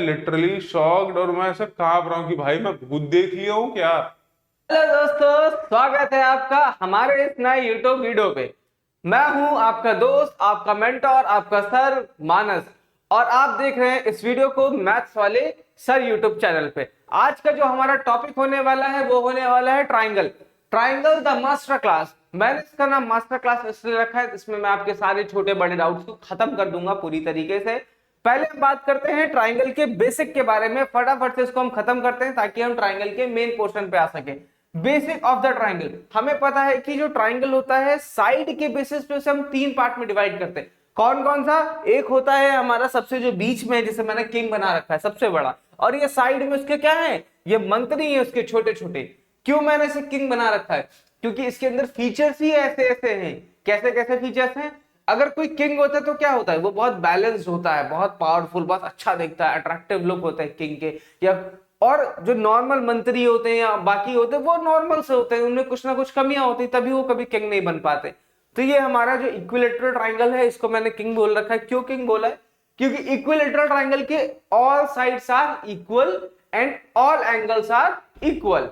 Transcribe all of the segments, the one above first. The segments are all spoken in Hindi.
लिटरली शॉक्ड और मैं ऐसा कांप रहा हूँ कि भाई मैं भूत देख लिया हूँ क्या। हेलो दोस्तों, स्वागत है आपका हमारे इस नए यूट्यूब वीडियो पे। मैं हूं आपका दोस्त, आपका मेंटोर, आपका सर मानस। और आप देख रहे हैं इस वीडियो को मैथ्स वाले सर यूट्यूब चैनल पे। आज का जो हमारा टॉपिक होने वाला है वो होने वाला है triangle. Triangle the master class. मैंने इसका नाम मास्टर क्लास इसलिए रखा है, इसमें मैं आपके सारे छोटे बड़े डाउट्स को खत्म कर दूंगा पूरी तरीके से। पहले हम बात करते हैं ट्राइंगल के बेसिक के बारे में, फटाफट से इसको हम खत्म करते हैं ताकि हम ट्राइंगल के मेन पोर्शन पे आ सके। बेसिक ऑफ द ट्राइंगल, हमें पता है कि जो ट्राइंगल होता है साइड के बेसिस पे उसे हम तीन पार्ट में डिवाइड करते हैं। कौन कौन सा? एक होता है हमारा सबसे जो बीच में, जिसे मैंने किंग बना रखा है सबसे बड़ा, और ये साइड में उसके क्या है, ये मंत्री है उसके छोटे छोटे। क्यों मैंने इसे किंग बना रखा है? क्योंकि इसके अंदर फीचर्स ही ऐसे ऐसे हैं। कैसे कैसे फीचर्स हैं? अगर कोई किंग होता है तो क्या होता है, वो बहुत बैलेंस्ड होता है, बहुत पावरफुल, बहुत अच्छा दिखता है, अट्रैक्टिव लुक होता है किंग के। या और जो नॉर्मल मंत्री होते हैं या बाकी होते हैं वो नॉर्मल से होते हैं, उनमें कुछ ना कुछ कमियां होती है, तभी वो कभी किंग नहीं बन पाते। तो ये हमारा जो इक्विलेटरल ट्राइंगल है इसको मैंने किंग बोल रखा है। क्यों किंग बोला है? क्योंकि इक्विलेटरल ट्राइंगल के all sides are equal and all angles are equal.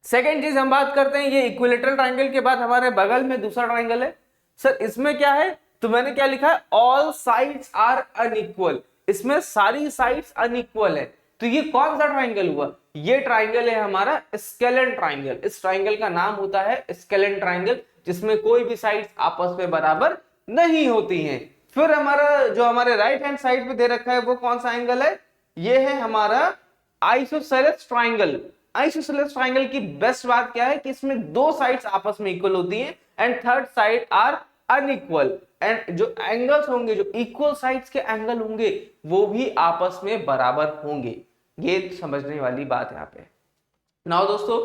Second चीज हम बात करते हैं, ये इक्विलेटरल ट्राइंगल के बाद हमारे बगल में दूसरा ट्राइंगल है। सर इसमें क्या है? तो मैंने क्या लिखा है, ऑल साइड्स आर अनइक्वल। इसमें सारी साइड्स अनइक्वल है। तो ये कौन सा ट्राइंगल हुआ? ये ट्राइंगल है हमारा स्केलेन ट्राइंगल। इस ट्राइंगल का नाम होता है स्केलेन ट्राइंगल, जिसमें कोई भी साइड्स आपस में बराबर नहीं होती हैं। फिर हमारा जो हमारे राइट हैंड साइड पे दे रखा है वो कौन सा एंगल है? ये है हमारा आइसोसेलेस ट्राइंगल। आइसोसेलेस ट्राइंगल की बेस्ट बात क्या है कि इसमें दो साइड्स आपस में इक्वल होती हैं and third side are unequal. And जो एंगल्स होंगे, जो इक्वल साइड्स के एंगल होंगे, वो भी आपस में बराबर होंगे। ये समझने वाली बात यहाँ पे। नाउ दोस्तों,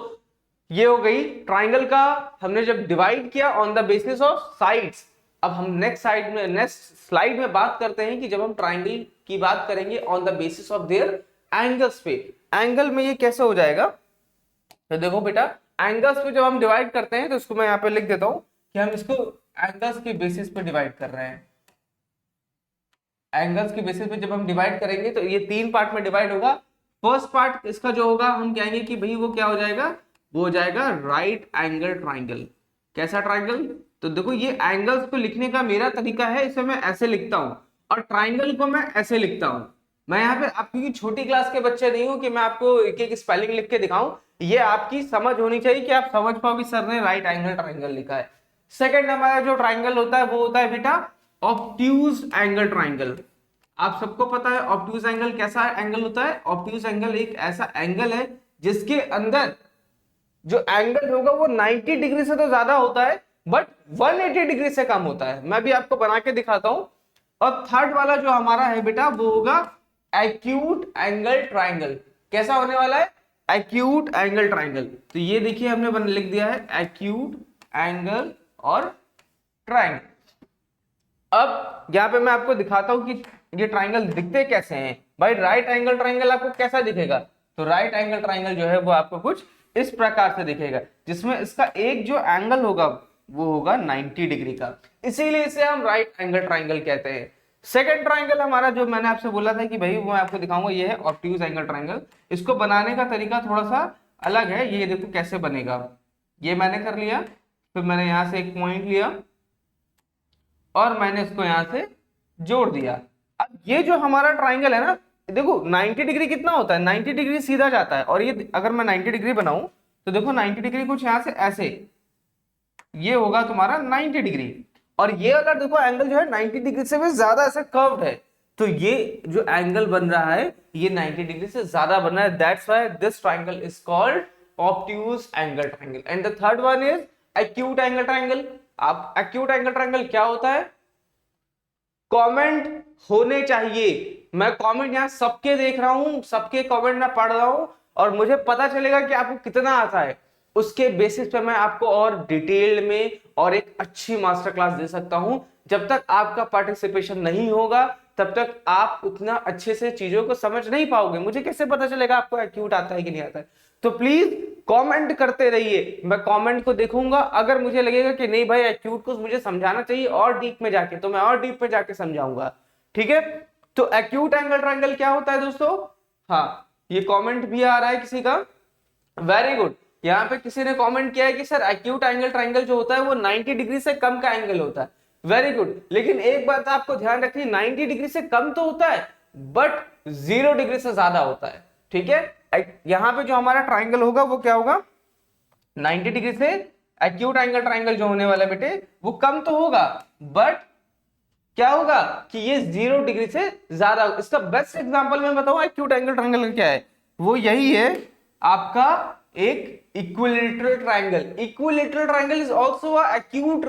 ये हो गई ट्राइंगल का, हमने जब डिवाइड किया on the basis of sides. अब हम नेक्स्ट स्लाइड में बात करते हैं कि जब हम ट्राइंगल की बात करेंगे on the basis of there angles पे, एंगल में ये कैसे हो जाएगा। तो देखो बेटा, एंगल्स पे जब हम डिवाइड करते हैं तो इसको मैं यहाँ पे लिख देता हूं कि हम इसको एंगल्स के बेसिस पे डिवाइड कर रहे हैं। एंगल्स के बेसिस पे जब हम डिवाइड करेंगे तो ये तीन पार्ट में डिवाइड होगा। फर्स्ट पार्ट इसका जो होगा, हम कहेंगे कि भाई वो क्या हो जाएगा, वो हो जाएगा राइट एंगल ट्राइंगल। कैसा ट्राइंगल? तो देखो, ये एंगल्स को लिखने का मेरा तरीका है, इसे मैं ऐसे लिखता हूं और ट्राइंगल को मैं ऐसे लिखता हूं। मैं यहाँ पे आपकी छोटी क्लास के बच्चे नहीं हूं कि मैं आपको एक एक स्पेलिंग लिख के दिखाऊं। ये आपकी समझ होनी चाहिए कि आप समझ पाओ कि सर ने राइट एंगल ट्राइंगल लिखा है। सेकंड हमारा जो ट्राइंगल होता है वो होता है बेटा ऑब्ट्यूज एंगल ट्राइंगल। आप सबको पता है ऑब्ट्यूज एंगल कैसा एंगल होता है। ऑब्ट्यूज एंगल एक ऐसा एंगल है जिसके अंदर जो एंगल होगा वो 90 डिग्री से तो ज्यादा होता है बट 180 डिग्री से कम होता है। मैं भी आपको बना के दिखाता हूं। और थर्ड वाला जो हमारा है बेटा वो होगा एक्यूट एंगल ट्राइंगल। कैसा होने वाला है? Acute angle triangle. तो ये देखिए हमने लिख दिया है एक्यूट एंगल और ट्राइंगल। अब यहाँ पे मैं आपको दिखाता हूं कि ये ट्राइंगल दिखते कैसे हैं। भाई राइट एंगल ट्राइंगल आपको कैसा दिखेगा? तो राइट एंगल ट्राइंगल जो है वो आपको कुछ इस प्रकार से दिखेगा, जिसमें इसका एक जो एंगल होगा वो होगा 90 डिग्री का, इसीलिए इसे हम राइट एंगल ट्राइंगल कहते हैं। सेकंड ट्राइंगल हमारा जो मैंने आपसे बोला था कि भाई वो मैं आपको दिखाऊंगा, ये है ऑब्ट्यूज एंगल ट्राइंगल। इसको बनाने का तरीका थोड़ा सा अलग है। ये देखो कैसे बनेगा। ये मैंने कर लिया, फिर मैंने यहां से एक पॉइंट लिया और मैंने इसको यहां से जोड़ दिया। अब ये जो हमारा ट्राइंगल है ना, देखो 90 डिग्री कितना होता है, 90 डिग्री सीधा जाता है। और ये अगर मैं 90 डिग्री बनाऊं तो देखो 90 डिग्री कुछ यहां से ऐसे, ये होगा तुम्हारा 90 डिग्री। और ये वाला देखो एंगल जो है 90 डिग्री से भी ज्यादा ऐसे कर्व्ड है। तो ये जो एंगल बन रहा है ये 90 डिग्री से ज्यादा बन रहा है। That's why this triangle is called obtuse angle triangle. And the third one is acute angle triangle. आप एक्यूट एंगल ट्राइंगल क्या होता है? कमेंट होने चाहिए। मैं कमेंट यहां सबके देख रहा हूं, सबके कमेंट मैं पढ़ रहा हूं और मुझे पता चलेगा कि आपको कितना आता है। उसके बेसिस पे मैं आपको और डिटेल में और एक अच्छी मास्टर क्लास दे सकता हूं। जब तक आपका पार्टिसिपेशन नहीं होगा तब तक आप उतना अच्छे से चीजों को समझ नहीं पाओगे। मुझे कैसे पता चलेगा आपको एक्यूट आता है कि नहीं आता है? तो प्लीज कमेंट करते रहिए, मैं कमेंट को देखूंगा। अगर मुझे लगेगा कि नहीं भाई एक्यूट को मुझे समझाना चाहिए और डीप में जाके, तो मैं और डीप में जाके समझाऊंगा। ठीक है? तो एक्यूट एंगल ट्रायंगल क्या होता है दोस्तों? हाँ, ये कमेंट भी आ रहा है किसी का, वेरी गुड। यहाँ पे किसी ने कमेंट किया है कि सर एक्यूट एंगल ट्रायंगल जो होता है वो 90 डिग्री से कम का एंगल होता है, वेरी गुड। लेकिन एक बात आपको ध्यान रखनी, 90 डिग्री से कम तो होता है बट 0 डिग्री से ज्यादा होता है, ठीक है। यहाँ पे जो हमारा ट्रायंगल होगा वो क्या होगा, 90 डिग्री से एक्यूट एंगल ट्रायंगल जो होने वाला है बेटे वो कम तो होगा बट क्या होगा कि ये 0 डिग्री से ज्यादा। इसका बेस्ट एग्जांपल मैं बताऊं एक्यूट एंगल ट्रायंगल क्या है, वो यही है आपका एक equilateral triangle. Equilateral triangle is also a acute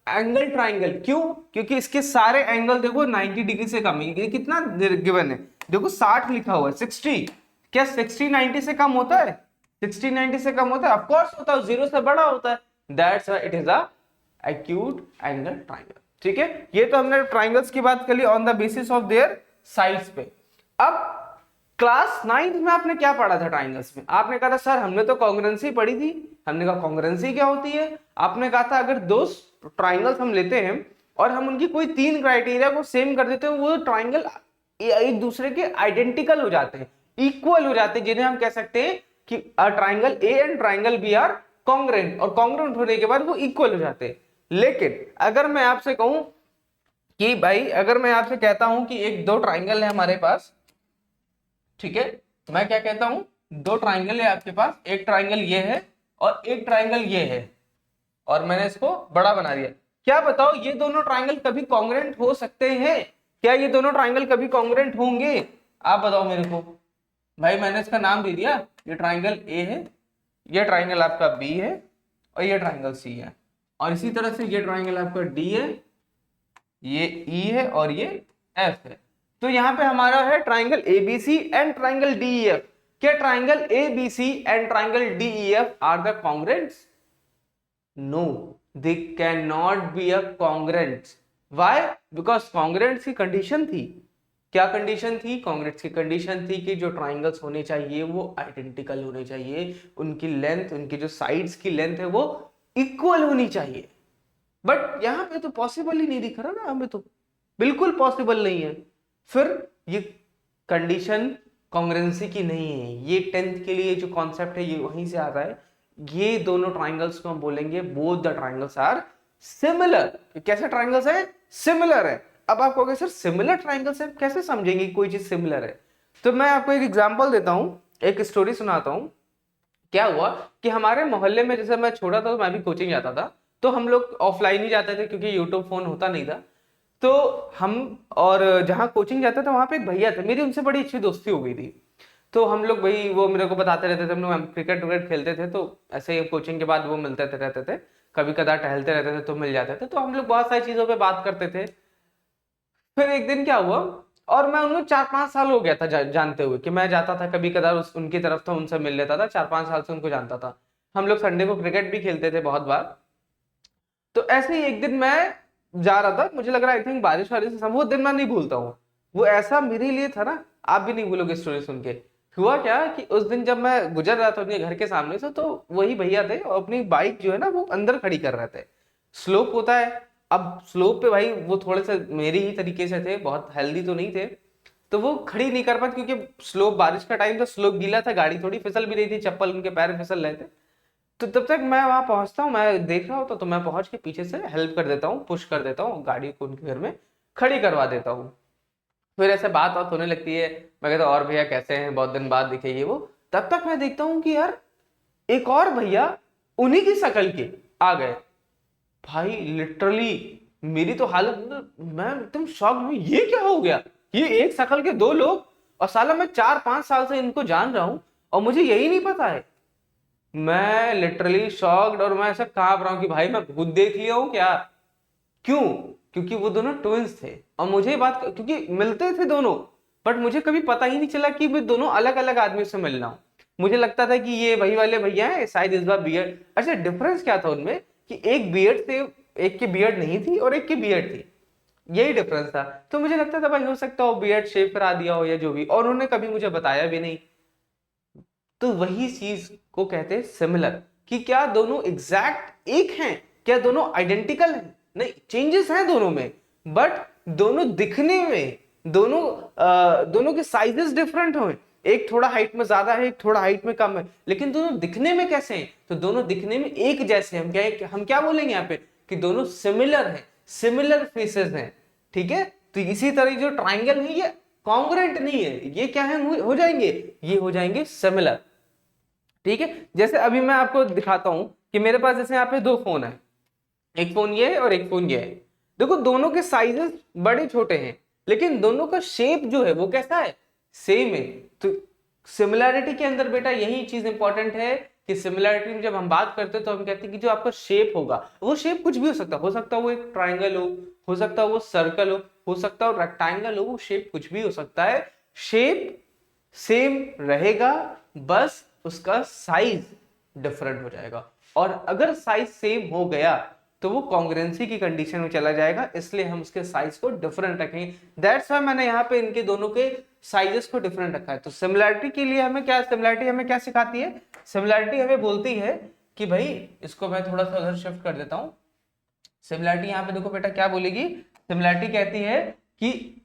angle triangle. क्यों? क्योंकि इसके सारे एंगल देखो 90 डिग्री से कम है। ये कितना गिवन है, देखो 60 लिखा हुआ है, 60, क्या 60 90 से कम होता है? 60 90 से कम होता है? ऑफ कोर्स होता है, 0 से बड़ा होता है, that's why it is a acute angle triangle, ठीक है। ये तो हमने ट्रायंगल्स की बात कर ली on the basis of their sides पे। अब क्लास 9th में आपने क्या पढ़ा था ट्रायंगल्स में? आपने कहा था सर हमने तो कॉन्ग्रुएंसी पढ़ी थी। हमने कहा कॉन्ग्रुएंसी क्या होती है? आपने कहा था अगर दो ट्रायंगल्स हम लेते हैं और हम उनकी कोई 3 क्राइटेरिया को सेम कर देते हैं, वो ट्रायंगल एक दूसरे के आइडेंटिकल हो जाते हैं, इक्वल हो जाते हैं, जिन्हें हम कह सकते हैं कि triangle A and triangle B are congruent, और कॉन्ग्रुएंट होने के बाद वो इक्वल हो जाते हैं। लेकिन अगर मैं आपसे कहूं कि भाई, अगर मैं आपसे कहता हूं कि एक दो ट्रायंगल है हमारे पास, ठीक है, मैं क्या कहता हूं, दो ट्रायंगल है आपके पास, एक ट्रायंगल ये है और एक ट्रायंगल ये है, और मैंने इसको बड़ा बना दिया। क्या बताओ ये दोनों ट्रायंगल कभी कॉन्ग्रुएंट हो सकते हैं? क्या ये दोनों ट्रायंगल कभी कॉन्ग्रुएंट होंगे? आप बताओ मेरे को। भाई मैंने इसका नाम दे दिया, ये ट्रायंगल ए है, ये ट्रायंगल आपका बी है, और ये ट्रायंगल सी है, और इसी तरह से ये ट्रायंगल आपका डी है, ये ई है, और ये एफ है। तो यहाँ पे हमारा है triangle ABC and triangle DEF. क्या triangle ABC and triangle DEF are the congruents? No, they can not be a congruents. Why? Because congruents की कंडीशन थी, क्या कंडीशन थी? कॉन्ग्रुएंट्स की कंडीशन थी कि जो ट्रायंगल्स होने चाहिए वो आइडेंटिकल होने चाहिए, उनकी लेंथ, उनकी जो साइड्स की लेंथ है वो इक्वल होनी चाहिए। बट यहाँ पे तो पॉसिबल ही नहीं दिख रहा ना हमें, तो बिल्कुल पॉसिबल नहीं है। फिर ये कंडीशन कॉन्ग्रुएंसी की नहीं है। ये 10th के लिए जो कॉन्सेप्ट है ये वहीं से आ रहा है। ये दोनों ट्रायंगल्स को हम बोलेंगे both the triangles are similar. कैसे ट्रायंगल्स है? सिमिलर है। अब आप कहोगे सर सिमिलर ट्रायंगल्स है, कैसे समझेंगे कोई चीज सिमिलर है? तो मैं आपको एक एग्जांपल देता हूं, एक स्टोरी सुनाता हूं। क्या हुआ कि हमारे मोहल्ले में, जैसे मैं छोटा था तो मैं भी कोचिंग जाता था, तो हम लोग ऑफलाइन ही जाते थे क्योंकि यूट्यूब फोन होता नहीं था। तो हम, और जहाँ कोचिंग जाते थे वहां पे एक भैया थे, मेरी उनसे बड़ी अच्छी दोस्ती हो गई थी। तो हम लोग, भाई वो मेरे को बताते रहते थे, हम लोग क्रिकेट विकेट खेलते थे, तो ऐसे ही कोचिंग के बाद वो मिलते रहते थे, कभी कदार टहलते रहते थे तो मिल जाते थे, तो हम लोग बहुत सारी चीजों पे बात करते थे। फिर एक दिन क्या हुआ, और मैं उनको 4-5 साल हो गया था जानते हुए, कि मैं जाता था कभी कदार उनकी तरफ, तो उनसे मिल लेता था, 4-5 साल से उनको जानता था। हम लोग संडे को क्रिकेट भी खेलते थे बहुत बार। तो ऐसे ही एक दिन मैं जा रहा था, मुझे लग रहा है आई थिंक बारिश वारिश से, वो दिन मैं नहीं भूलता हूँ। वो ऐसा मेरे लिए था ना, आप भी नहीं भूलोगे स्टोरी सुन के। हुआ क्या कि उस दिन जब मैं गुजर रहा था अपने घर के सामने से, तो वही भैया थे और अपनी बाइक जो है ना वो अंदर खड़ी कर रहे थे। स्लोप होता है, अब स्लोप पे भाई वो थोड़े से मेरे ही तरीके से थे, बहुत हेल्दी तो नहीं थे, तो वो खड़ी नहीं कर पाते क्योंकि स्लोप, बारिश का टाइम था, स्लोप गीला था, गाड़ी थोड़ी फिसल भी रही थी, चप्पल उनके पैर फिसल रहे थे। तो तब तक मैं वहां पहुंचता हूँ, मैं देख रहा होता तो मैं पहुंच के पीछे से हेल्प कर देता हूँ, पुश कर देता हूँ, गाड़ी को उनके घर में खड़ी करवा देता हूँ। फिर ऐसे बात बात होने लगती है, मैं कहता हूँ और भैया कैसे हैं, बहुत दिन बाद दिखे ये वो। तब तक मैं देखता हूँ कि यार एक और भैया उन्हीं की शक्ल के आ गए। भाई लिटरली मेरी तो हालत, मैं एकदम शॉक में, ये क्या हो गया, ये एक शक्ल के दो लोग, और साला मैं 4-5 साल से इनको जान रहा हूं और मुझे यही नहीं पता है। मैं लिटरली शॉक्ड, और मैं ऐसा कांप रहा हूं कि भाई मैं खुद देख लिया हूं क्या। क्यों? क्योंकि वो दोनों ट्विंस थे, और मुझे बात, क्योंकि मिलते थे दोनों, बट मुझे कभी पता ही नहीं चला कि मैं दोनों अलग अलग आदमी से मिल रहा हूं। मुझे लगता था कि ये वही वाले भैया हैं, शायद इस बार बियर्ड। अच्छा, डिफरेंस क्या था उनमें कि एक बियर्ड थे, एक की बियर्ड नहीं थी, और एक की बियर्ड थी, यही डिफरेंस था। तो मुझे लगता था भाई हो सकता हो बियर्ड शेव करा दिया हो या जो भी, और उन्होंने कभी मुझे बताया भी नहीं। तो वही चीज को कहते हैं सिमिलर, कि क्या दोनों एग्जैक्ट एक हैं, क्या दोनों आइडेंटिकल हैं? नहीं, चेंजेस हैं दोनों में, बट दोनों दिखने में दोनों के साइजेस डिफरेंट हो, एक थोड़ा हाइट में ज्यादा है, एक थोड़ा हाइट में कम है, लेकिन दोनों दिखने में कैसे हैं? तो दोनों दिखने में एक जैसे हैं। हम क्या बोलेंगे यहाँ पे कि दोनों सिमिलर हैं, सिमिलर फेसेस हैं, ठीक है। तो इसी तरह जो ट्राइंगल है ये कॉन्ग्रुएंट नहीं है, ये क्या है, हो जाएंगे, ये हो जाएंगे सिमिलर, ठीक है। जैसे अभी मैं आपको दिखाता हूं कि मेरे पास जैसे यहाँ पे दो फोन है, एक फोन ये है और एक फोन ये है। देखो दोनों के साइजेस बड़े छोटे हैं, लेकिन दोनों का शेप जो है वो कैसा है, सेम है। तो सिमिलैरिटी के अंदर बेटा यही चीज इंपॉर्टेंट है कि सिमिलैरिटी में जब हम बात करते हैं तो हम कहते हैं कि जो आपका शेप होगा वो शेप कुछ भी हो सकता है वो एक ट्राइंगल हो सकता है वो सर्कल हो सकता है रेक्टेंगल हो, वो शेप कुछ भी हो सकता है, शेप सेम रहेगा, बस उसका साइज डिफरेंट हो जाएगा। और अगर साइज सेम हो गया तो वो कॉन्ग्रुएंसी की कंडीशन में चला जाएगा, इसलिए हम उसके साइज को डिफरेंट रखेंगे। दैट्स व्हाई मैंने यहाँ पे इनके दोनों के साइजेस को डिफरेंट रखा है। तो सिमिलैरिटी के लिए सिमिलैरिटी हमें क्या सिखाती है, सिमिलैरिटी हमें बोलती है कि भाई, इसको मैं थोड़ा सा उधर शिफ्ट कर देता हूं। सिमिलैरिटी यहाँ पे देखो बेटा क्या बोलेगी, सिमिलैरिटी कहती है कि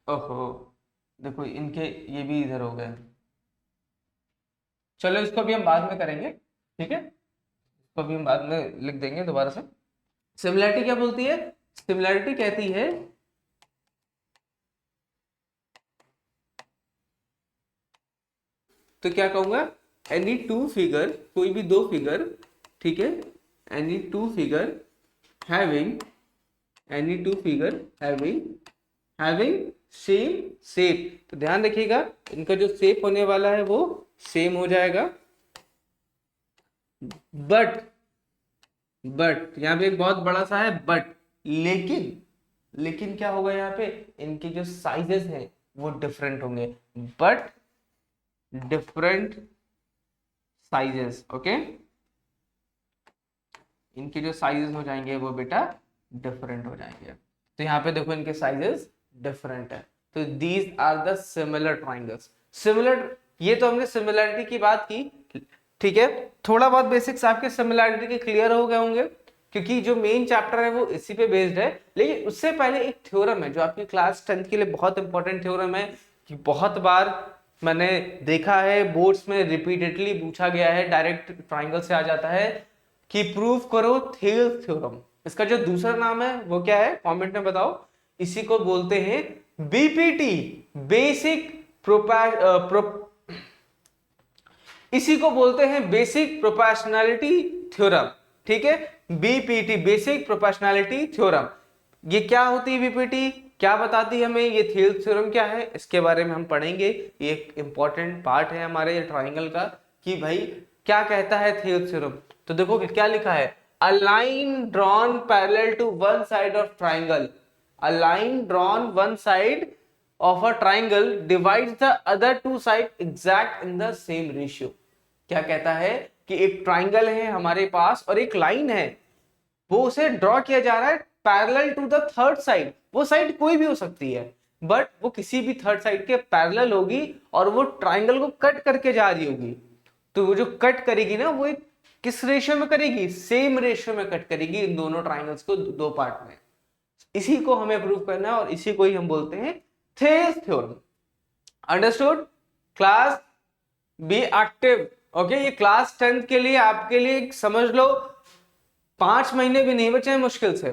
ओहो देखो इनके ये भी इधर हो गए, चलो इसको भी हम बाद में करेंगे, ठीक है, इसको भी हम बाद में लिख देंगे दोबारा से। सिमिलैरिटी क्या बोलती है, सिमिलैरिटी कहती है तो क्या कहूंगा, एनी टू फिगर, कोई भी दो फिगर, ठीक है, any two figure having, any two figure having same shape. तो ध्यान रखिएगा इनका जो शेप होने वाला है वो सेम हो जाएगा, बट यहाँ पे एक बहुत बड़ा सा है बट, लेकिन क्या होगा यहाँ पे, इनके जो साइजेस हैं वो डिफरेंट होंगे, बट डिफरेंट साइजेस, ओके, इनके जो साइजेस हो जाएंगे वो बेटा डिफरेंट हो जाएंगे। तो यहाँ पे देखो इनके साइजेस डिफरेंट है, तो these are the similar triangles. Similar, ये तो हमने सिमिलैरिटी की बात की, ठीक है। थोड़ा बहुत बेसिक्स आपके सिमिलैरिटी के क्लियर हो गए होंगे, क्योंकि जो मेन चैप्टर है वो इसी पे बेस्ड है। लेकिन उससे पहले एक थ्योरम है जो आपकी क्लास 10th के लिए बहुत इंपॉर्टेंट थ्योरम है, कि बहुत बार मैंने देखा है बोर्ड्स में रिपीटेडली पूछा गया है, डायरेक्ट ट्राइंगल से आ जाता है कि प्रूव करो थेल्स थ्योरम। इसका जो दूसरा नाम है वो क्या है, कमेंट में बताओ। इसी को बोलते हैं बीपीटी, बेसिक इसी को बोलते हैं बेसिक प्रोपोर्शनैलिटी थ्योरम, ठीक है, बीपीटी, बेसिक प्रोपोर्शनैलिटी थ्योरम। ये क्या होती है बीपीटी, क्या बताती है हमें, ये थेल्स थ्योरम क्या है, इसके बारे में हम पढ़ेंगे। ये एक इंपॉर्टेंट पार्ट है हमारे ट्राइंगल का कि भाई क्या कहता है थेल्स थ्योरम। तो देखो क्या लिखा है, a line drawn parallel to one side of triangle, a line drawn one side of a triangle divides the other two side exact in the same ratio। क्या कहता है कि एक ट्राइंगल है हमारे पास और एक लाइन है, वो उसे ड्रॉ किया जा रहा है parallel to the third side. वो साइड कोई भी हो सकती है, बट वो किसी भी थर्ड साइड के पैरेलल होगी और वो ट्राइंगल को कट करके जा रही होगी। तो वो जो कट करेगी ना, वो एक किस रेशियो में करेगी, सेम रेशियो में कट करेगी इन दोनों ट्राइंगल्स को दो पार्ट में। इसी को हमें प्रूव करना है और इसी को ही हम बोलते हैं Thales theorem. Understood? Class be active, okay. ये क्लास 10th के लिए आपके लिए समझ लो 5 महीने भी नहीं बचे हैं मुश्किल से,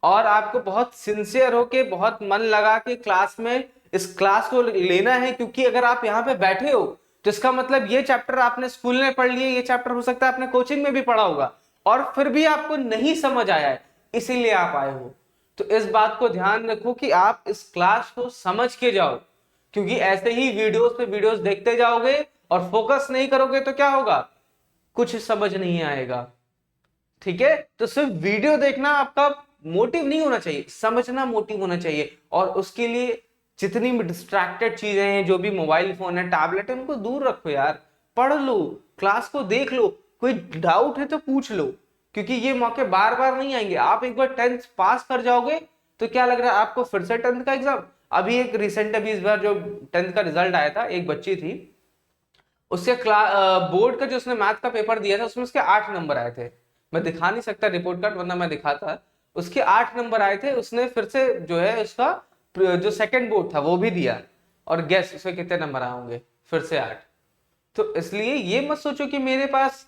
और आपको बहुत सिंसियर होके बहुत मन लगा के क्लास में इस क्लास को लेना है, क्योंकि अगर आप यहाँ पे बैठे हो तो इसका मतलब ये चैप्टर आपने स्कूल में पढ़ लिए, ये चैप्टर हो सकता है आपने कोचिंग में भी पढ़ा होगा और फिर भी आपको नहीं समझ आया है, इसीलिए आप आए हो। तो इस बात को ध्यान रखो कि आप इस क्लास को समझ के जाओ, क्योंकि ऐसे ही वीडियोस पे वीडियोस देखते जाओगे और फोकस नहीं करोगे तो क्या होगा, कुछ समझ नहीं आएगा, ठीक है। तो सिर्फ वीडियो देखना आपका मोटिव नहीं होना चाहिए, समझना मोटिव होना चाहिए। और उसके लिए जितनी भी डिस्ट्रैक्टेड चीजें हैं, जो भी मोबाइल फोन है, टैबलेट है, उनको दूर रखो यार, पढ़ लो, क्लास को देख लो, कोई डाउट है तो पूछ लो, क्योंकि ये मौके बार बार नहीं आएंगे। आप एक बार 10th पास कर जाओगे तो क्या लग रहा है आपको फिर से 10th का एग्जाम। अभी एक रिसेंट अभी इस बार जो 10th का रिजल्ट आया था, एक बच्ची थी, उसके बोर्ड का जो उसने मैथ का पेपर दिया था उसमें उसके 8 नंबर आए थे। मैं दिखा नहीं सकता रिपोर्ट कार्ड, वरना मैं दिखाता। उसके 8 नंबर आए थे, उसने फिर से जो है उसका जो सेकंड बोर्ड था वो भी दिया, और गेस उसके कितने नंबर आए होंगे, फिर से 8। तो इसलिए ये मत सोचो कि मेरे पास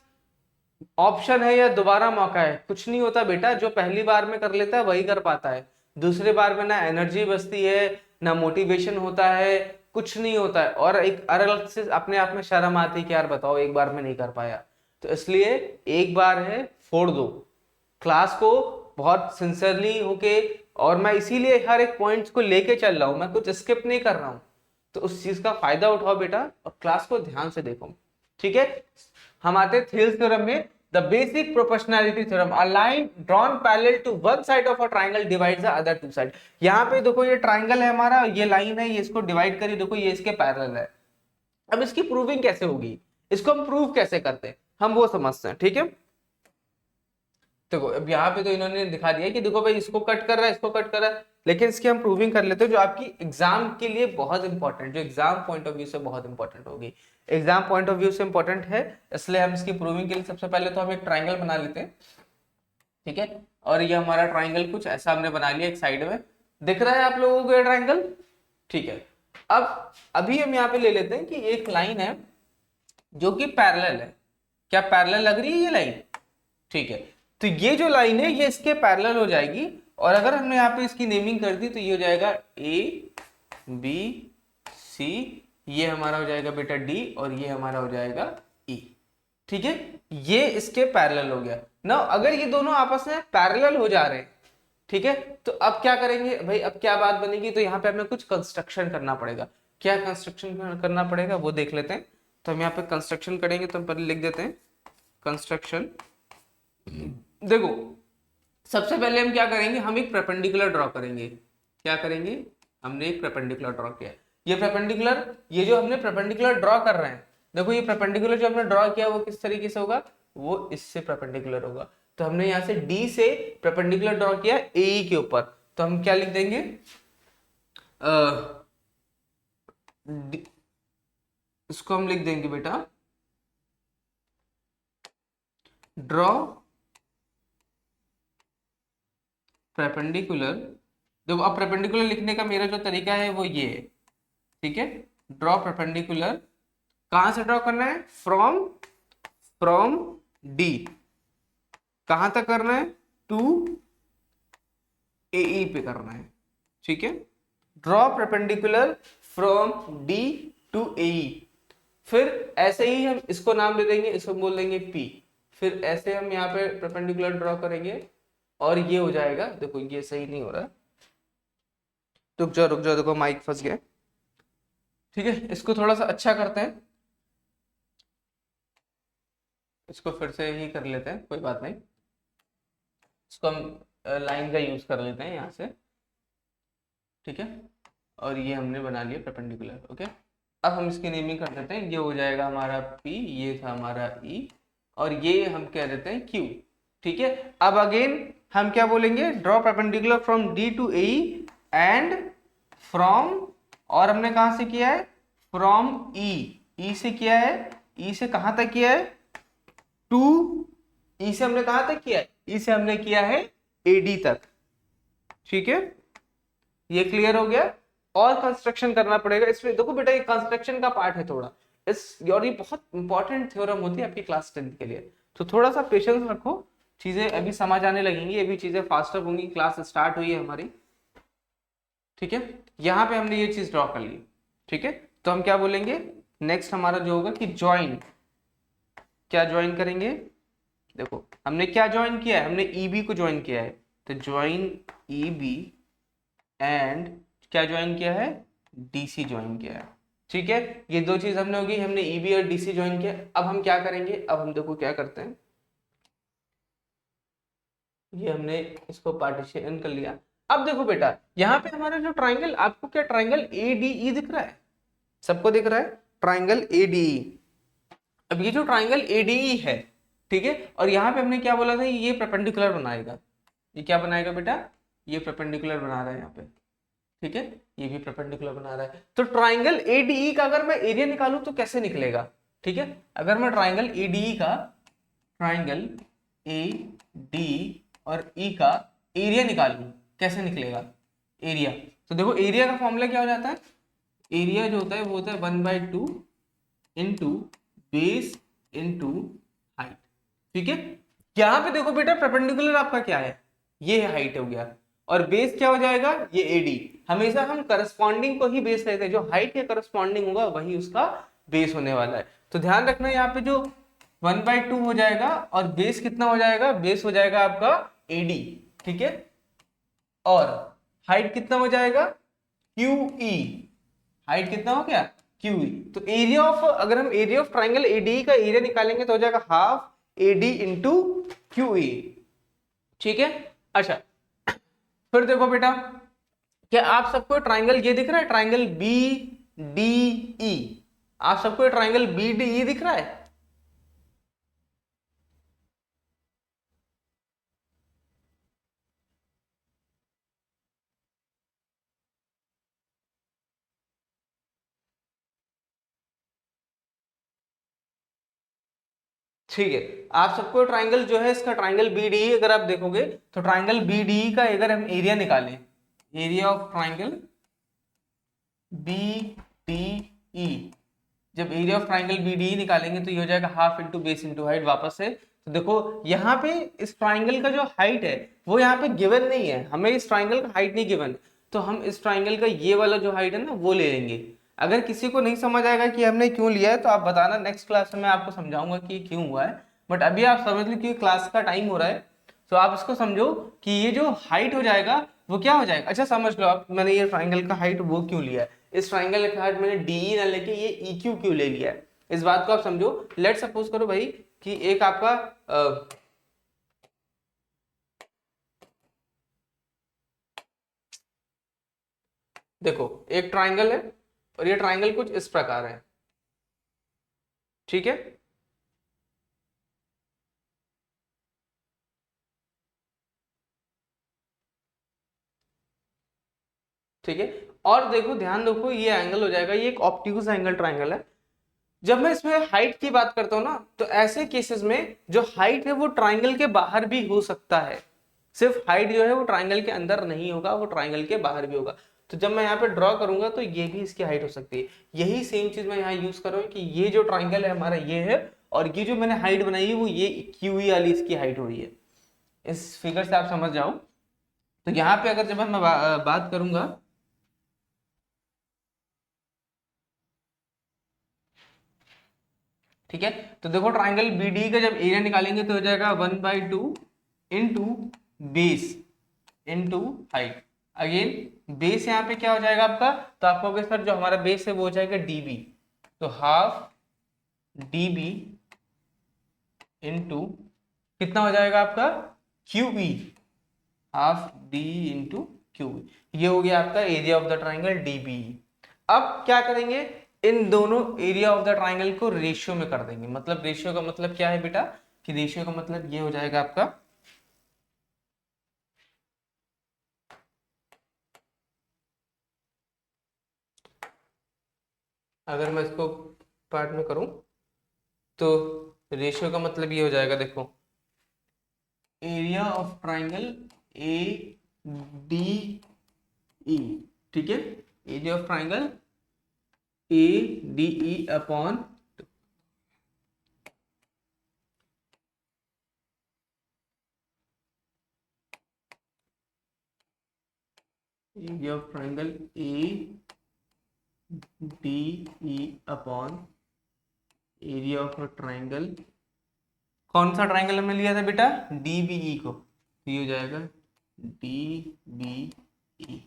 ऑप्शन है या दोबारा मौका है, कुछ नहीं होता बेटा। जो पहली बार में कर लेता है वही कर पाता है, दूसरे बार में ना एनर्जी बचती है, ना मोटिवेशन होता है, कुछ नहीं होता है, और एक अलग से अपने आप में शर्म आती है कि यार बताओ एक बार में नहीं कर पाया। तो इसलिए एक बार है, फोड़ दो क्लास को बहुत सिंसियरली होके, और मैं इसीलिए हर एक पॉइंट्स को लेके चल रहा हूं, मैं कुछ स्किप नहीं कर रहा हूं। तो उस चीज का फायदा उठाओ बेटा और क्लास को ध्यान से देखो, ठीक है। हम आते हैं थेल्स थ्योरम में। The basic proportionality theorem, a line drawn parallel to one side of a triangle divides the other two side. यहाँ पे देखो ये ट्रायंगल है हमारा, ये लाइन है, ये इसको डिवाइड करी, देखो ये इसके पैरेलल है। अब इसकी प्रूविंग कैसे होगी, इसको हम प्रूव कैसे करते हैं, हम वो समझते हैं, ठीक है। देखो अब यहाँ पे तो इन्होंने दिखा दिया कि देखो भाई इसको कट कर रहा है, इसको कट कर रहा है, लेकिन इसकी हम प्रूविंग कर लेते हैं जो आपकी एग्जाम के लिए बहुत इंपॉर्टेंट, जो एग्जाम पॉइंट ऑफ व्यू से बहुत इंपॉर्टेंट होगी, एग्जाम पॉइंट ऑफ व्यू से इंपॉर्टेंट है। इसलिए हम इसकी प्रूविंग के लिए सबसे पहले तो हम एक ट्राइंगल बना लेते हैं, ठीक है। और ये हमारा ट्राइंगल कुछ ऐसा हमने बना लिया, एक साइड में दिख रहा है आप लोगों को ये ट्राइंगल, ठीक है। अब अभी हम यहाँ पे ले लेते हैं कि एक लाइन है जो कि पैरेलल है, क्या पैरेलल लग रही है ये लाइन, ठीक है। तो ये जो लाइन है ये इसके पैरेलल हो जाएगी, और अगर हमने यहाँ पे इसकी नेमिंग कर दी तो ये हो जाएगा ए बी सी, ये हमारा हो जाएगा बेटा डी, और ये हमारा हो जाएगा ई, ठीक है। ये इसके पैरेलल हो गया ना। अगर ये दोनों आपस में पैरेलल हो जा रहे हैं, ठीक है, तो अब क्या करेंगे भाई, अब क्या बात बनेगी, तो यहाँ पे हमें कुछ कंस्ट्रक्शन करना पड़ेगा। क्या कंस्ट्रक्शन करना पड़ेगा वो देख लेते हैं। तो हम यहाँ पे कंस्ट्रक्शन करेंगे, तो हम पहले लिख देते हैं कंस्ट्रक्शन। देखो सबसे पहले हम क्या करेंगे, हम एक परपेंडिकुलर ड्रॉ करेंगे। क्या करेंगे, हमने एक परपेंडिकुलर ड्रॉ किया। ये परपेंडिकुलर, ये जो हमने परपेंडिकुलर ड्रॉ कर रहे हैं, देखो ये परपेंडिकुलर जो हमने ड्रॉ किया वो किस तरीके से होगा, वो इससे परपेंडिकुलर होगा। तो हमने यहाँ से डी से परपेंडिकुलर ड्रॉ किया ए के ऊपर, तो हम क्या लिख देंगे, इसको हम लिख देंगे बेटा ड्रॉ परपेंडिकुलर। देखो अब परपेंडिकुलर लिखने का मेरा जो तरीका है वो ये है, ठीक है। ड्रॉ परपेंडिकुलर, कहां से ड्रॉ करना है, फ्रॉम डी, कहां तक करना है, टू ए पे करना है, ठीक है। Draw perpendicular from D to A, फिर ऐसे ही हम इसको नाम दे देंगे, इसको बोल देंगे पी। फिर ऐसे हम यहाँ पे परपेंडिकुलर ड्रॉ करेंगे, और ये हो जाएगा, देखो ये सही नहीं हो रहा, रुक जाओ, देखो माइक फंस गया, ठीक है। इसको थोड़ा सा अच्छा करते हैं, इसको फिर से ही कर लेते हैं, कोई बात नहीं। इसको हम लाइन का यूज कर लेते हैं यहाँ से, ठीक है। और ये हमने बना लिया परपेंडिकुलर, ओके। अब हम इसकी नेमिंग कर देते हैं, ये हो जाएगा हमारा P, ये था हमारा E, और ये हम कह देते हैं Q, ठीक है। अब अगेन हम क्या बोलेंगे, draw perpendicular from D to A and from, और हमने कहां से किया है, फ्रॉम E से किया है, E से कहां तक किया है, टू E से हमने कहां तक किया है, E से हमने किया है AD तक, ठीक है। ये क्लियर हो गया। और कंस्ट्रक्शन करना पड़ेगा इसमें, देखो बेटा ये कंस्ट्रक्शन का पार्ट है थोड़ा और ये बहुत इंपॉर्टेंट थ्योरम होती है आपकी क्लास 10 के लिए, तो थोड़ा सा पेशेंस रखो, चीजें अभी समझ आने लगेंगी, अभी चीजें फास्टर होंगी, क्लास स्टार्ट हुई है हमारी, ठीक है। यहाँ पे हमने ये चीज ड्रॉ कर ली, ठीक है। तो हम क्या बोलेंगे, नेक्स्ट हमारा जो होगा कि ज्वाइन, क्या ज्वाइन करेंगे, देखो हमने क्या ज्वाइन किया है, हमने EB को ज्वाइन किया है, तो ज्वाइन EB एंड क्या ज्वाइन किया है, DC ज्वाइन किया है, ठीक है। ये दो चीज हमने होगी, हमने EB और DC ज्वाइन किया। अब हम क्या करेंगे, अब हम देखो क्या करते हैं, ये हमने इसको पार्टीशन कर लिया। अब देखो बेटा यहाँ पे हमारा जो ट्राइंगल, आपको क्या ट्राइंगल ADE दिख रहा है, सबको दिख रहा है ट्राइंगल ADE। अब ये जो ट्राइंगल ADE है, ठीक है, और यहाँ पे हमने क्या बोला था, ये परपेंडिकुलर बनाएगा, ये क्या बनाएगा बेटा, ये परपेंडिकुलर बना रहा है यहाँ पे, ठीक है, ये भी परपेंडिकुलर बना रहा है। तो ट्राइंगल ADE का अगर मैं एरिया निकालूं तो कैसे निकलेगा, ठीक है। अगर मैं ट्राइंगल ADE का, ट्राइंगल AD और E का एरिया निकालूं कैसे निकलेगा, एरिया, तो देखो एरिया का फॉर्मूला क्या हो जाता है, एरिया जो होता है वो होता है 1/2 इंटू बेस इंटू हाइट। ठीक है, यहाँ पे देखो बेटा परपेंडिकुलर आपका क्या है, ये हाइट हो गया, और बेस क्या हो जाएगा, ये एडी। हमेशा हम करस्पॉन्डिंग को ही बेस लेते हैं, जो हाइट के करस्पॉन्डिंग होगा वही उसका बेस होने वाला है। तो ध्यान रखना यहाँ पे जो 1/2 हो जाएगा और बेस कितना हो जाएगा, बेस हो जाएगा आपका एडी। ठीक है, और हाइट कितना हो जाएगा, QE। हाइट कितना हो गया, QE। तो एरिया ऑफ, अगर हम एरिया ऑफ ट्राइंगल ADE का एरिया निकालेंगे तो हो जाएगा हाफ AD इंटू QE। ठीक है, अच्छा फिर देखो बेटा, क्या आप सबको ट्राइंगल ये दिख रहा है, ट्राइंगल BDE, आप सबको ट्राइंगल BDE दिख रहा है? ठीक है, आप सबको ट्राइंगल जो है इसका ट्राइंगल BDE अगर आप देखोगे तो ट्राइंगल BDE का अगर हम एरिया निकालें, एरिया ऑफ ट्राइंगल BDE, जब एरिया ऑफ ट्राइंगल BDE निकालेंगे तो ये हो जाएगा half into base into height वापस से। तो देखो यहाँ पे इस ट्राइंगल का जो हाइट है वो यहाँ पे गिवन नहीं है, हमें इस ट्राइंगल का हाइट नहीं गिवन, तो हम इस ट्राइंगल का ये वाला जो हाइट है ना वो ले लेंगे। अगर किसी को नहीं समझ आएगा कि हमने क्यों लिया है तो आप बताना, नेक्स्ट क्लास में मैं आपको समझाऊंगा कि क्यों हुआ है, बट अभी आप समझ लो कि क्लास का टाइम हो रहा है, तो आप इसको समझो कि ये जो हाइट हो जाएगा वो क्या हो जाएगा। अच्छा समझ लो आप, मैंने ये ट्राइंगल का हाइट वो क्यों लिया है, इस ट्राइंगल का हाइट मैंने DE ना लेके ये EQ क्यों ले लिया है, इस बात को आप समझो। लेट सपोज करो भाई कि एक आपका देखो एक ट्राइंगल है और ये ट्राइंगल कुछ इस प्रकार है। ठीक है, ठीक है, और देखो ध्यान रखो ये एंगल हो जाएगा, ये एक ऑब्ट्यूज एंगल ट्राइंगल है। जब मैं इसमें हाइट की बात करता हूं ना तो ऐसे केसेस में जो हाइट है वो ट्राइंगल के बाहर भी हो सकता है, सिर्फ हाइट जो है वो ट्राइंगल के अंदर नहीं होगा, वो ट्राइंगल के बाहर भी होगा। तो जब मैं यहाँ पे ड्रॉ करूंगा तो ये भी इसकी हाइट हो सकती है, यही सेम चीज मैं यहाँ यूज कर रहा हूँ कि ये जो ट्राइंगल है हमारा ये है, और ये जो मैंने हाइट बनाई है वो ये QE वाली इसकी हाइट हो रही है। इस फिगर से आप समझ जाओ। तो यहाँ पे अगर जब मैं बात करूंगा, ठीक है, तो देखो ट्राइंगल BD का जब एरिया निकालेंगे तो हो जाएगा 1/2 into base into height. Again base यहाँ पे क्या हो जाएगा आपका, तो आप कहोगे सर जो हमारा बेस है वो हो जाएगा DB, तो हाफ DB इंटू कितना हो जाएगा आपका QE, half D into QE। ये हो गया आपका area of the triangle DBE। अब क्या करेंगे, इन दोनों एरिया ऑफ द ट्राइंगल को रेशियो में कर देंगे। मतलब रेशियो का मतलब क्या है बेटा, कि रेशियो का मतलब ये हो जाएगा आपका, अगर मैं इसको पार्ट में करूं तो रेशियो का मतलब ये हो जाएगा, देखो एरिया ऑफ ट्राइंगल ADE। ठीक है, area of triangle ADE upon area of triangle ADE upon area of triangle, कौन सा ट्राइंगल हमने लिया था बेटा, DBE को, तो ये हो जाएगा DBE।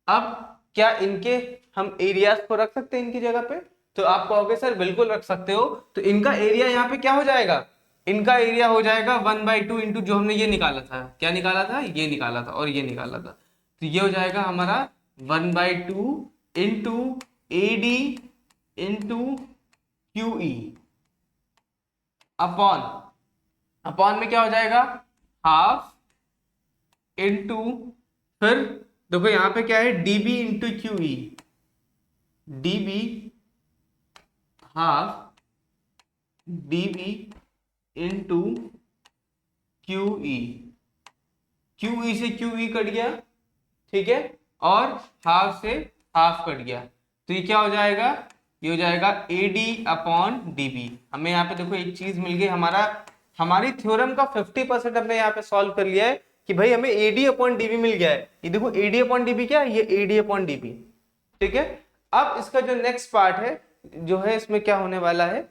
अब क्या इनके हम एरियाज को रख सकते हैं इनकी जगह पे, तो आप कहोगे सर बिल्कुल रख सकते हो। तो इनका एरिया यहाँ पे क्या हो जाएगा, इनका एरिया हो जाएगा 1/2 इंटू जो हमने ये निकाला था, क्या निकाला था, ये निकाला था और ये निकाला था, तो ये हो जाएगा हमारा 1/2 into AD into QE upon, upon में क्या हो जाएगा, हाफ इंटू, फिर देखो यहां पे क्या है DB into QE, DB half DB into QE, QE से QE कट गया। ठीक है, और हाफ से हाफ कट गया, तो ये क्या हो जाएगा, ये हो जाएगा AD अपॉन DB। हमें यहाँ पे देखो एक चीज मिल गई, हमारी थ्योरम का 50% हमने यहाँ पे सॉल्व कर लिया है कि भाई हमें AD अपॉन DB मिल गया है। ये देखो AD अपॉन DB क्या है, ये AD अपॉन DB। ठीक है, अब इसका जो नेक्स्ट पार्ट है जो है, इसमें क्या होने वाला है,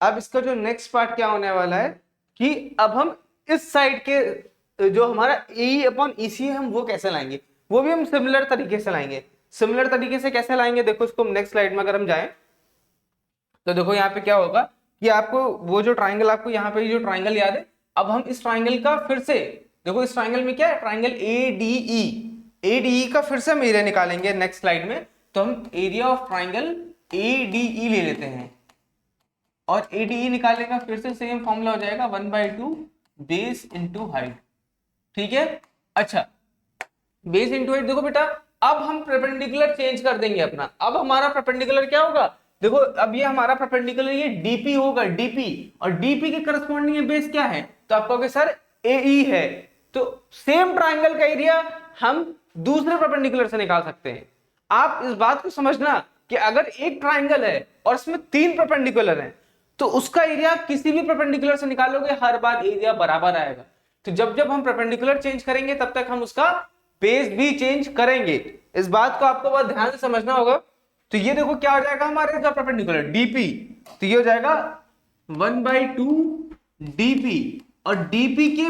अब इसका जो नेक्स्ट पार्ट क्या होने वाला है कि अब हम इस साइड के जो हमारा AE अपॉन EC है, हम वो कैसे लाएंगे, वो भी हम सिमिलर तरीके से लाएंगे। सिमिलर तरीके से कैसे लाएंगे, देखो इसको नेक्स्ट स्लाइड में अगर हम जाएं तो देखो यहाँ पे क्या होगा कि आपको वो जो ट्राइंगल, आपको यहाँ पे जो ट्राइंगल याद है, अब हम इस ट्राइंगल का फिर से देखो, इस ट्राइंगल में क्या है, ट्राइंगल ADE का फिर से हम एरिया निकालेंगे नेक्स्ट स्लाइड में। तो हम एरिया ऑफ ट्राइंगल ADE ले लेते हैं, और ADE निकालने का फिर से सेम फॉर्मूला हो जाएगा 1/2 बेस इंटू हाइट। ठीक है, अच्छा बेस इंटू हाइट। देखो बेटा, अब हम परपेंडिकुलर चेंज कर देंगे अपना, अब हमारा परपेंडिकुलर क्या होगा, देखो अब ये हमारा परपेंडिकुलर ये DP होगा, DP, और DP के करस्पॉन्डिंग बेस क्या है, तो आप कहोगे सर AE है। तो सेम ट्राइंगल का एरिया हम दूसरे परपेंडिकुलर से निकाल सकते हैं। आप इस बात को समझना कि अगर एक ट्राइंगल है और इसमें 3 परपेंडिकुलर हैं, तो उसका एरिया किसी भी परपेंडिकुलर से निकालोगे, हर बार एरिया बराबर आएगा। तो जब जब हम परपेंडिकुलर चेंज करेंगे तब तक हम उसका बेस भी चेंज करेंगे। इस बात को आपको बहुत ध्यान से समझना होगा। तो ये देखो क्या हो जाएगा हमारे इसका परपेंडिकुलर DP, तो ये हो जाएगा 1/2 DP, और DP के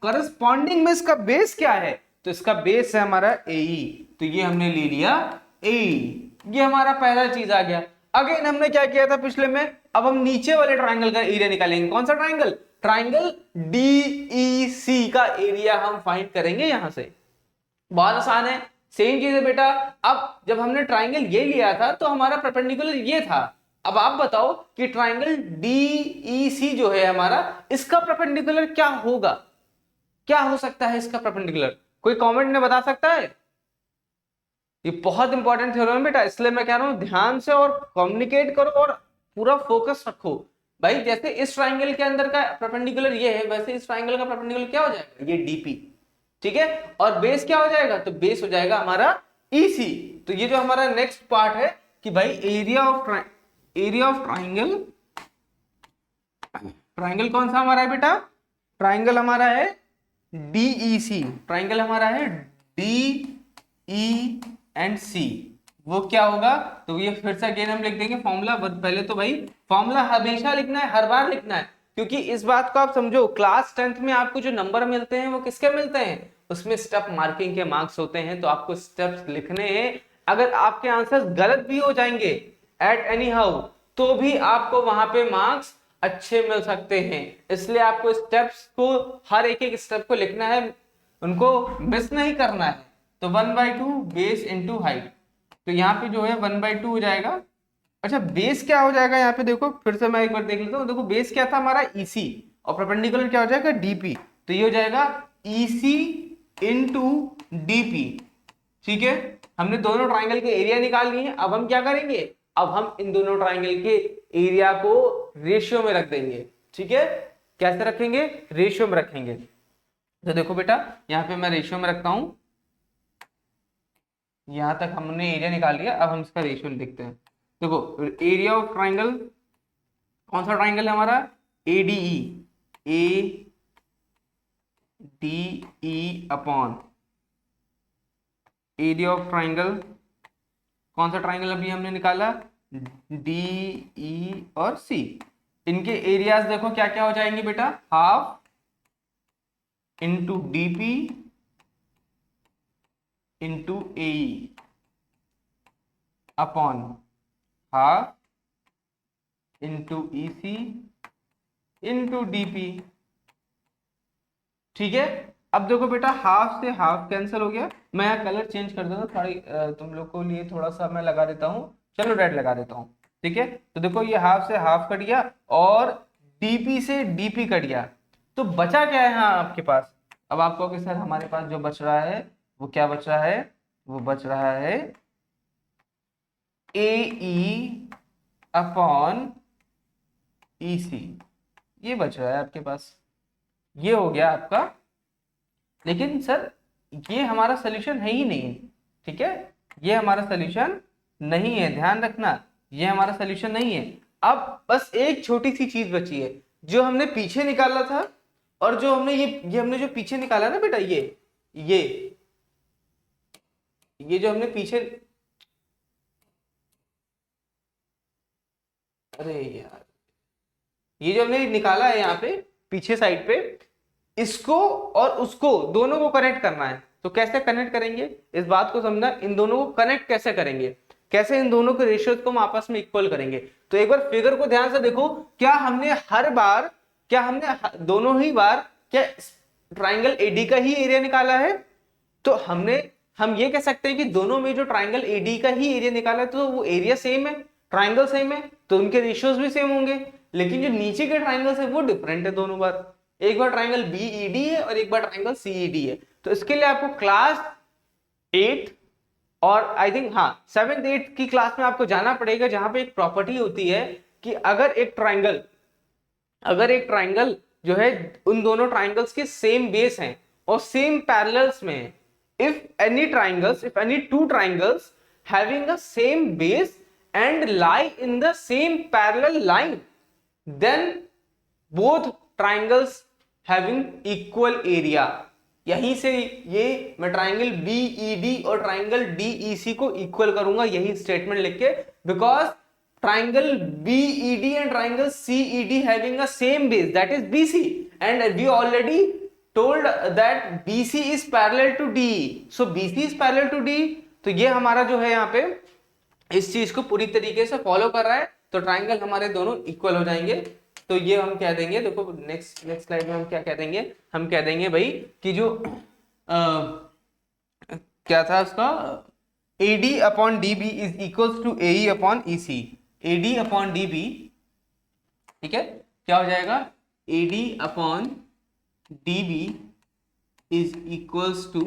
करस्पॉन्डिंग में इसका बेस क्या है, तो इसका बेस है हमारा AE, तो ये हमने ले लिया AE। ये हमारा पहला चीज आ गया। अगेन हमने क्या किया था पिछले में, अब हम नीचे वाले ट्राइंगल का एरिया निकालेंगे। कौन सा ट्राइंगल, ट्राइंगल DEC का एरिया हम फाइंड करेंगे यहां से। बहुत आसान है, सेम चीज है बेटा। अब जब हमने ट्राइंगल ये लिया था तो हमारा परपेंडिकुलर ये था। अब आप बताओ कि ट्राइंगल DEC जो है हमारा, इसका परपेंडिकुलर क्या होगा, क्या हो सकता है इसका परपेंडिकुलर, कोई कमेंट में बता सकता है। ये बहुत इंपॉर्टेंट थ्योरम है बेटा, इसलिए मैं कह रहा हूं ध्यान से और कम्युनिकेट करो और पूरा फोकस रखो। भाई जैसे इस ट्राइंगल के अंदर का परपेंडिकुलर ये है, वैसे इस ट्राइंगल का परपेंडिकुलर क्या हो जाएगा, ये DP। ठीक है, और बेस क्या हो जाएगा, तो बेस हो जाएगा हमारा EC। तो ये जो हमारा नेक्स्ट पार्ट है कि भाई एरिया ऑफ ट्राइंगल, ट्राइंगल कौन सा हमारा है बेटा, ट्राइंगल हमारा है DEC, ट्राइंगल हमारा है DEC, वो क्या होगा, तो ये फिर से अगेन हम लिख देंगे फॉर्मूला। पहले तो भाई फॉर्मूला हमेशा लिखना है, हर बार लिखना है, क्योंकि इस बात को आप समझो, क्लास 10th में आपको जो नंबर मिलते हैं वो किसके मिलते हैं, उसमें स्टेप मार्किंग के मार्क्स होते हैं। तो आपको स्टेप्स लिखने हैं, अगर आपके आंसर्स गलत भी हो जाएंगे एट एनी हाउ, तो भी आपको वहां पे मार्क्स अच्छे मिल सकते हैं। इसलिए आपको स्टेप्स को, हर एक एक स्टेप को लिखना है, उनको मिस नहीं करना है। तो 1/2 बेस इंटू हाइट, तो यहाँ पे जो है 1/2 हो जाएगा। अच्छा बेस क्या हो जाएगा, यहाँ पे देखो फिर से मैं एक बार देख लेता हूँ। देखो बेस क्या था हमारा EC, और परपेंडिकुलर क्या हो जाएगा DP, तो ये हो जाएगा EC इंटू DP। ठीक है, हमने दोनों ट्राइंगल के एरिया निकाल लिए हैं। अब हम क्या करेंगे, अब हम इन दोनों ट्राइंगल के एरिया को रेशियो में रख देंगे। ठीक है, कैसे रखेंगे, रेशियो में रखेंगे। तो देखो बेटा यहाँ पे मैं रेशियो में रखता हूं, यहां तक हमने एरिया निकाल लिया। अब हम इसका रेशियो लिखते हैं। देखो एरिया ऑफ ट्राइंगल, कौन सा ट्राइंगल है हमारा, ADE upon area of triangle, कौन सा ट्राइंगल अभी हमने निकाला, DE और C। इनके एरियाज देखो क्या क्या हो जाएंगे बेटा, half into DP into AE upon half into EC into DP। ठीक है, अब देखो बेटा हाफ से हाफ कैंसिल हो गया। मैं कलर चेंज कर देता हूँ, थोड़ी तुम लोग को लिए थोड़ा सा मैं लगा देता हूँ, चलो रेड लगा देता हूँ। ठीक है, तो देखो ये हाफ से हाफ कट गया और DP से DP कट गया। तो बचा क्या है यहाँ आपके पास, अब आप कहोगे सर हमारे पास जो बच रहा है वो क्या बच रहा है, वो बच रहा है AE अपॉन EC, ये बच रहा है आपके पास, ये हो गया आपका। लेकिन सर ये हमारा सोल्यूशन है ही नहीं, ठीक है, ये हमारा सोल्यूशन नहीं है, ध्यान रखना, ये हमारा सोल्यूशन नहीं है। अब बस एक छोटी सी चीज बची है, जो हमने पीछे निकाला था, और जो हमने ये हमने जो पीछे निकाला ना बेटा, ये जो हमने पीछे, अरे यार, ये जो हमने निकाला है यहाँ पे पीछे साइड पे, इसको और उसको दोनों को कनेक्ट करना है। तो कैसे कनेक्ट करेंगे, इस बात को समझना, इन दोनों को कनेक्ट कैसे करेंगे, कैसे इन दोनों के रेशियोज को हम आपस में इक्वल करेंगे। तो एक बार फिगर को ध्यान से देखो, क्या हमने दोनों ही बार क्या ट्राइंगल एडी का ही एरिया निकाला है? तो हम ये कह सकते हैं कि दोनों में जो ट्राइंगल एडी का ही एरिया निकाला है, तो वो एरिया सेम है, ट्राइंगल सेम है, तो उनके रेशियोज भी सेम होंगे। लेकिन जो नीचे के ट्राइंगल्स है वो डिफरेंट है दोनों बार, एक बार ट्राइंगल बीईडी है और एक बार ट्राइंगल सीईडी है। तो इसके लिए आपको क्लास 8 और आई थिंक 7th 8th की क्लास में आपको जाना पड़ेगा, जहां पे एक प्रॉपर्टी होती है कि अगर एक ट्राइंगल जो है उन दोनों ट्राइंगल्स के सेम बेस हैं और सेम पैरेलल्स में है, if any two triangles having the same base and lie in the same parallel line, then both triangles having equal area। यहीं से ये मैं ट्राइंगल बीईडी और ट्राइंगल डीईसी को इक्वल करूंगा, यही स्टेटमेंट लिख के, because triangle BED and triangle CED having a same base, that is BC, and we already told that BC is parallel to DE, so BC is parallel to DE। तो ये हमारा जो है यहाँ पे इस चीज को पूरी तरीके से फॉलो कर रहा है, तो ट्राइंगल हमारे दोनों इक्वल हो जाएंगे। तो ये हम कह देंगे, देखो नेक्स्ट स्लाइड में हम क्या कह देंगे, हम कह देंगे भाई कि जो क्या था उसका, AD upon DB is equals to AE upon EC। AD upon DB, ठीक है, क्या हो जाएगा, AD upon DB is equals to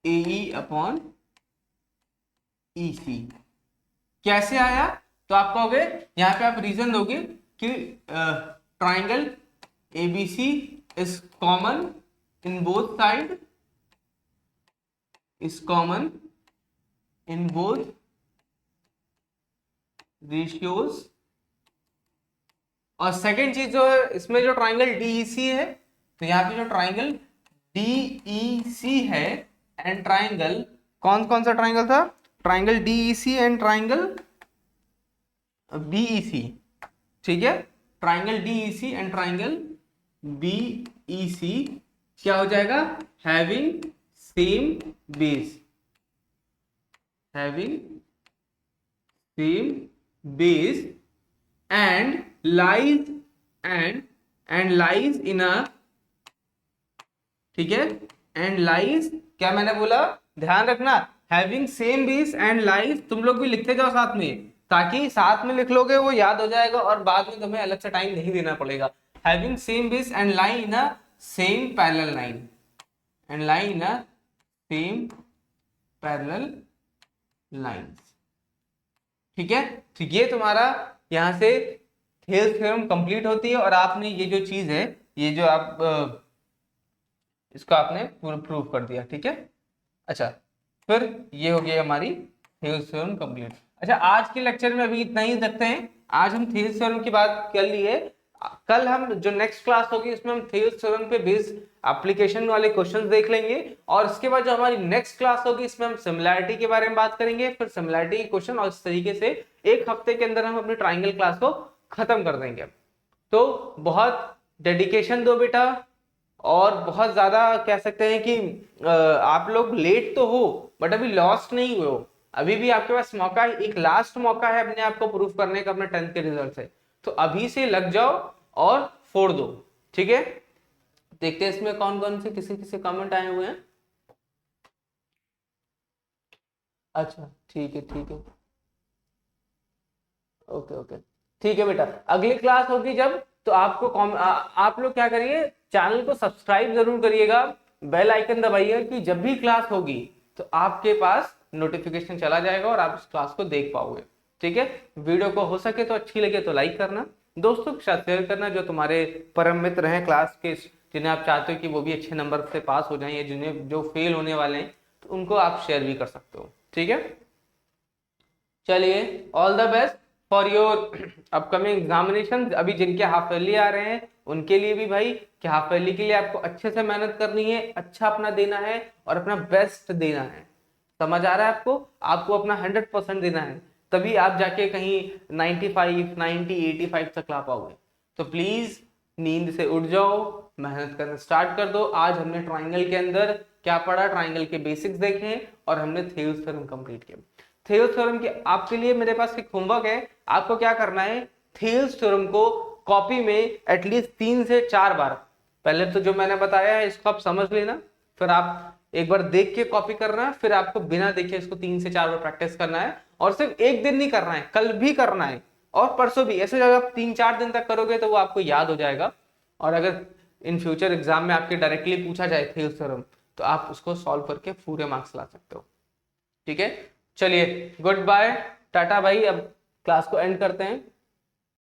AE upon EC। कैसे आया, तो आप कहोगे, यहाँ पे आप रीजन दोगे कि triangle ABC is common in both side, is common in both ratios। और सेकेंड चीज जो है इसमें, जो ट्राइंगल DEC है, तो यहाँ पे जो ट्राइंगल DEC है एंड ट्राइंगल, कौन सा ट्राइंगल था, triangle DEC and triangle BEC, ठीक है, triangle DEC and triangle BEC क्या हो जाएगा, having same base, having same base and lies in a, ठीक है, and lies, क्या मैंने बोला, ध्यान रखना, having same base and lies तुम लोग भी लिखते जाओ साथ में, ताकि साथ में लिख लोगे वो याद हो जाएगा और बाद में तुम्हें अलग से टाइम नहीं देना पड़ेगा। having same base and lie in a same parallel line, and lie in a same parallel lines, ठीक है। तो ये तुम्हारा यहां से थेल्स थ्योरम कंप्लीट होती है, और आपने ये जो चीज है, ये जो आप इसको आपने प्रूव कर दिया, ठीक है। अच्छा, फिर ये हो गई हमारी थेल्स थ्योरम कंप्लीट। अच्छा, आज के लेक्चर में अभी इतना ही रखते हैं, आज हम थेल्स थ्योरम की बात कर ली है। कल हम जो नेक्स्ट क्लास होगी उसमें हम थेल्स थ्योरम पे बेस्ड एप्लीकेशन वाले क्वेश्चंस देख लेंगे, और इसके बाद जो हमारी नेक्स्ट क्लास होगी इसमें हम सिमिलैरिटी के बारे में बात करेंगे, फिर सिमिलैरिटी के क्वेश्चन, और इस तरीके से एक हफ्ते के अंदर हम अपनी ट्राइंगल क्लास को खत्म कर देंगे। तो बहुत डेडिकेशन दो बेटा, और बहुत ज्यादा कह सकते हैं कि आप लोग लेट तो हो बट अभी लॉस्ट नहीं हुए हो, अभी भी आपके पास मौका है, एक लास्ट मौका है अपने आप को प्रूफ करने का अपने 10th के रिजल्ट से। तो अभी से लग जाओ और फोड़ दो, ठीक है। देखते हैं इसमें कौन कौन से किसी कमेंट आए हुए हैं। अच्छा, ठीक है, ओके, ठीक है बेटा। अगली क्लास होगी जब, तो आपको आप लोग क्या करिए, चैनल को सब्सक्राइब जरूर करिएगा, बेल आइकन दबाइए कि जब भी क्लास होगी तो आपके पास नोटिफिकेशन चला जाएगा और आप इस क्लास को देख पाओगे। ठीक है, वीडियो को हो सके तो अच्छी लगे तो लाइक करना, दोस्तों के साथ शेयर करना, जो तुम्हारे परम मित्र हैं क्लास के, जिन्हें आप चाहते हो कि वो भी अच्छे नंबर से पास हो जाएं, या जिन्हें जो फेल होने वाले हैं तो उनको आप शेयर भी कर सकते हो। ठीक है, चलिए, all the best for your upcoming examination. अभी जिनके हाफ ईयरली आ रहे हैं उनके लिए भी भाई कि हाफ ईयरली के लिए आपको अच्छे से मेहनत करनी है, अच्छा अपना देना है और अपना बेस्ट देना है। समझ आ रहा है आपको? आपको अपना 100% देना है, तभी आप जाके कहीं 95, 90, 85 तक ला पाओगे। तो प्लीज नींद से उठ जाओ, मेहनत करना स्टार्ट कर दो। आज हमने ट्राइंगल के अंदर क्या पढ़ा, ट्राइंगल के बेसिक्स देखे और हमने थेल्स थ्योरम कंप्लीट किया। थेल्स थ्योरम की आपके लिए मेरे पास एक होमवर्क है, आपको क्या करना है, थेल्स थ्योरम को कॉपी में एटलीस्ट 3 से 4 बार, पहले तो जो मैंने बताया है इसको आप समझ लेना, फिर आप एक बार देख के कॉपी करना है, फिर आपको बिना देखे इसको 3 से 4 बार प्रैक्टिस करना है। और सिर्फ एक दिन नहीं करना है, कल भी करना है और परसों भी। ऐसे जब आप 3-4 दिन तक करोगे तो वो आपको याद हो जाएगा। और अगर इन फ्यूचर एग्जाम में आपके डायरेक्टली पूछा जाए थेल्स थ्योरम तो आप उसको सॉल्व करके पूरे मार्क्स ला सकते हो। ठीक है, चलिए गुड बाय, टाटा भाई, अब क्लास को एंड करते हैं।